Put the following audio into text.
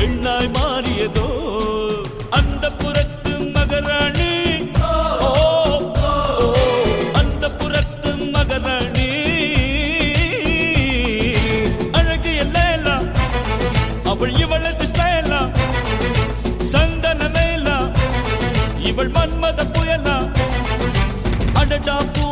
பெண்ணாய் மாறியதோ அந்த புறத்து மகராணி. அந்த புறத்து மகராணி அழகிய லேலா, அவள் இவளது ஸ்டைலா, சந்தன மேலா, இவள் மன்மத புயலா, அடடா பூ